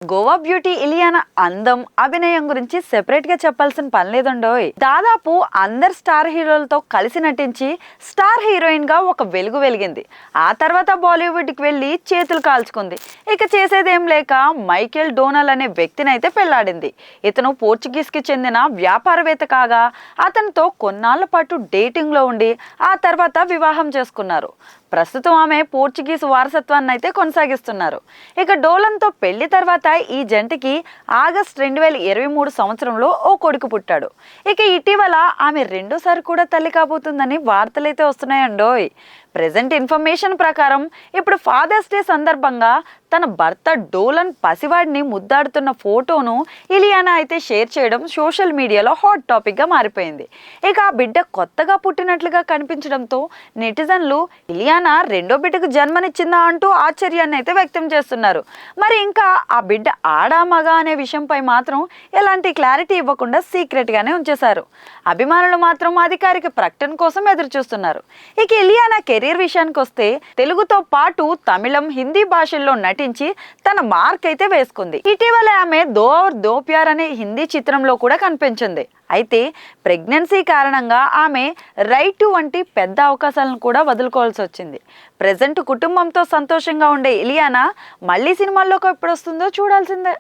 Goa beauty Ileana అందం అభినయం గురించి సెపరేట్ గా చెప్పాల్సిన పని లేదండోయ్. దాదాపు అందరు స్టార్ హీరోలతో కలిసి నటించి స్టార్ హీరోయిన్ గా ఒక వెలుగు వెలిగింది. ఆ తర్వాత బాలీవుడ్ కి వెళ్ళి చేతులు కాల్చుకుంది. ఇక చేసేదేం లేక మైకేల్ డోనల్ అనే వ్యక్తిని అయితే పెళ్లాడింది. ఇతను పోర్చుగీస్ కి చెందిన వ్యాపారవేత్త కాగా అతనితో కొన్నాళ్ల పాటు డేటింగ్ లో ఉండి ఆ తర్వాత వివాహం చేసుకున్నారు. ప్రస్తుతం ఆమె పోర్చుగీస్ వారసత్వాన్ని అయితే కొనసాగిస్తున్నారు. ఇక డోలన్తో పెళ్లి తర్వాత ఈ జంటకి ఆగస్ట్ 2023 సంవత్సరంలో ఓ కొడుకు పుట్టాడు. ఇక ఇటీవల ఆమె రెండోసారి కూడా తల్లి కాబోతుందని వార్తలైతే వస్తున్నాయండోయ్. ప్రెజెంట్ ఇన్ఫర్మేషన్ ప్రకారం ఇప్పుడు ఫాదర్స్ డే సందర్భంగా తన భర్త డోలన్ పసివాడిని ముద్దాడుతున్న ఫోటోను ఇలియానా అయితే షేర్ చేయడం సోషల్ మీడియాలో హాట్ టాపిక్ గా మారిపోయింది. ఇక ఆ బిడ్డ కొత్తగా పుట్టినట్లుగా కనిపించడంతో నెటిజన్లు ఇలియానా రెండో బిడ్డకు జన్మనిచ్చిందా అంటూ ఆశ్చర్యాన్ని అయితే వ్యక్తం చేస్తున్నారు. మరి ఇంకా ఆ బిడ్డ ఆడా మగా అనే విషయంపై మాత్రం ఎలాంటి క్లారిటీ ఇవ్వకుండా సీక్రెట్ గానే ఉంచేశారు. అభిమానులు మాత్రం అధికారిక ప్రకటన కోసం ఎదురు చూస్తున్నారు. ఇక ఇలియానా కెరీర్ విషయానికి వస్తే తెలుగుతో పాటు తమిళం, హిందీ భాషల్లో నటించి తన మార్క్ అయితే వేసుకుంది. ఇటీవల ఆమె దో ఔర్ దో ప్యార్ అనే హిందీ చిత్రంలో కూడా కనిపించింది. అయితే ప్రెగ్నెన్సీ కారణంగా ఆమె రైట్ వంటి పెద్ద అవకాశాలను కూడా వదులుకోవాల్సి వచ్చింది. ప్రెజెంట్ కుటుంబంతో సంతోషంగా ఉండే ఇలియానా మళ్ళీ సినిమాల్లోకి ఎప్పుడు వస్తుందో చూడాల్సిందే.